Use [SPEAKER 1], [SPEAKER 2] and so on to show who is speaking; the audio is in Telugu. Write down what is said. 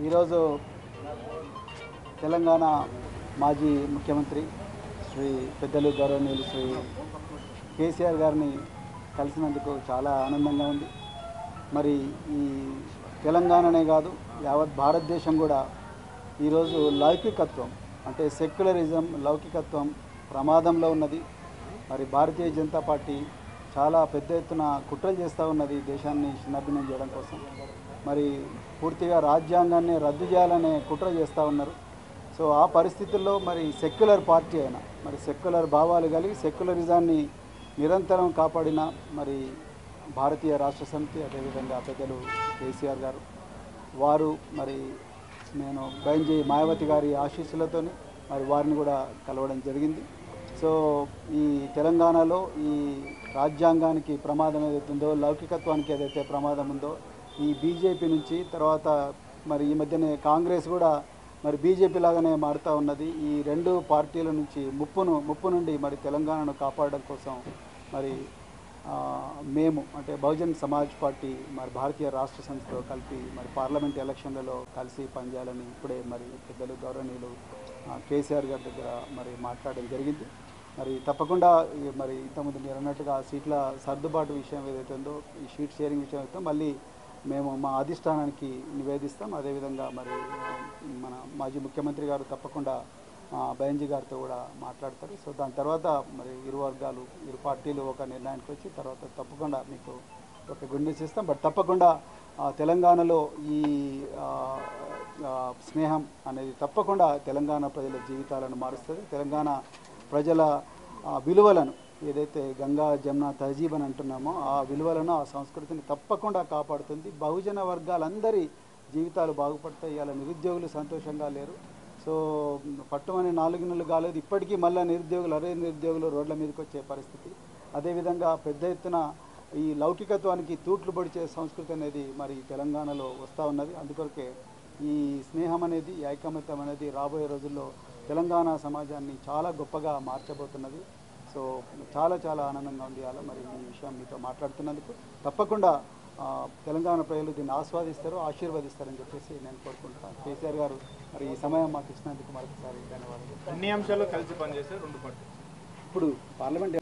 [SPEAKER 1] ఈరోజు తెలంగాణ మాజీ ముఖ్యమంత్రి శ్రీ పెద్దలు గౌరవనీయులు శ్రీ కేసీఆర్ గారిని కలిసినందుకు చాలా ఆనందంగా ఉంది. మరి ఈ తెలంగాణనే కాదు యావత్ భారతదేశం కూడా ఈరోజు లౌకికత్వం అంటే సెక్యులరిజం లౌకికత్వం ప్రమాదంలో ఉన్నది. మరి భారతీయ జనతా పార్టీ చాలా పెద్ద ఎత్తున కుట్రలు చేస్తూ ఉన్నది దేశాన్ని చిన్నభిన్నం చేయడం కోసం. మరి పూర్తిగా రాజ్యాంగాన్ని రద్దు చేయాలనే కుట్ర చేస్తూ ఉన్నారు. సో ఆ పరిస్థితుల్లో మరి సెక్యులర్ పార్టీ అయినా మరి సెక్యులర్ భావాలు కలిగి సెక్యులరిజాన్ని నిరంతరం కాపాడిన మరి భారతీయ రాష్ట్ర సమితి అదేవిధంగా పెద్దలు కేసీఆర్ గారు వారు మరి నేను బైంజీ మాయావతి గారి ఆశీస్సులతో మరి వారిని కూడా కలవడం జరిగింది. సో ఈ తెలంగాణలో ఈ రాజ్యాంగానికి ప్రమాదం ఏదైతే ఉందో లౌకికత్వానికి ఏదైతే ప్రమాదం ఉందో ఈ బీజేపీ నుంచి తర్వాత మరి ఈ మధ్యనే కాంగ్రెస్ కూడా మరి బీజేపీ లాగానే మారుతూ ఉన్నది. ఈ రెండు పార్టీల నుంచి ముప్పు నుండి మరి తెలంగాణను కాపాడడం కోసం మరి మేము అంటే బహుజన్ సమాజ్ పార్టీ మరి భారతీయ రాష్ట్ర సమితితో కలిపి మరి పార్లమెంట్ ఎలక్షన్లలో కలిసి పనిచేయాలని ఇప్పుడే మరి పెద్దలు గౌరవనీయులు కేసీఆర్ గారి దగ్గర మరి మాట్లాడడం జరిగింది. మరి తప్పకుండా మరి ఇంతకుముందు మీరు అన్నట్టుగా సీట్ల సర్దుబాటు విషయం ఏదైతే ఉందో ఈ షీట్ షేరింగ్ విషయం అయితే మళ్ళీ మేము మా అధిష్టానానికి నివేదిస్తాం. అదేవిధంగా మరి మన మాజీ ముఖ్యమంత్రి గారు తప్పకుండా బైంజీ గారితో కూడా మాట్లాడతారు. సో దాని తర్వాత మరి ఇరు పార్టీలు ఒక నిర్ణయానికి వచ్చి తర్వాత తప్పకుండా మీకు ఒక గుడ్ న్యూస్ ఇస్తాం. బట్ తప్పకుండా తెలంగాణలో ఈ స్నేహం అనేది తప్పకుండా తెలంగాణ ప్రజల జీవితాలను మారుస్తుంది. తెలంగాణ ప్రజల విలువలను ఏదైతే గంగా జమున తహజీబ్ అని అంటున్నామో ఆ విలువలను ఆ సంస్కృతిని తప్పకుండా కాపాడుతుంది. బహుజన వర్గాలందరి జీవితాలు బాగుపడతాయి. ఇలా నిరుద్యోగులు సంతోషంగా లేరు. సో పట్టుమని 4 నెలలు కాలేదు ఇప్పటికీ మళ్ళీ నిరుద్యోగులు రోడ్ల మీదకి వచ్చే పరిస్థితి. అదేవిధంగా పెద్ద ఎత్తున ఈ లౌకికత్వానికి తూట్లు పొడిచే సంస్కృతి అనేది మరి తెలంగాణలో వస్తూ ఉన్నది. అందుకొరకే ఈ స్నేహం అనేది ఈ ఐకమత్యం అనేది రాబోయే రోజుల్లో తెలంగాణ సమాజాన్ని చాలా గొప్పగా మార్చబోతున్నది. సో చాలా చాలా ఆనందంగా ఉంది అలా మరి ఈ విషయం మీతో మాట్లాడుతున్నందుకు. తప్పకుండా తెలంగాణ ప్రజలు దీన్ని ఆస్వాదిస్తారు ఆశీర్వదిస్తారని చెప్పేసి నేను కోరుకుంటున్నాను. కేసీఆర్ గారు మరి ఈ సమయం మాకు ఇచ్చినందుకు మరొకసారి ధన్యవాదాలు.
[SPEAKER 2] అన్ని అంశాలు కలిసి పనిచేసే రెండు పార్టీలు
[SPEAKER 1] ఇప్పుడు పార్లమెంట్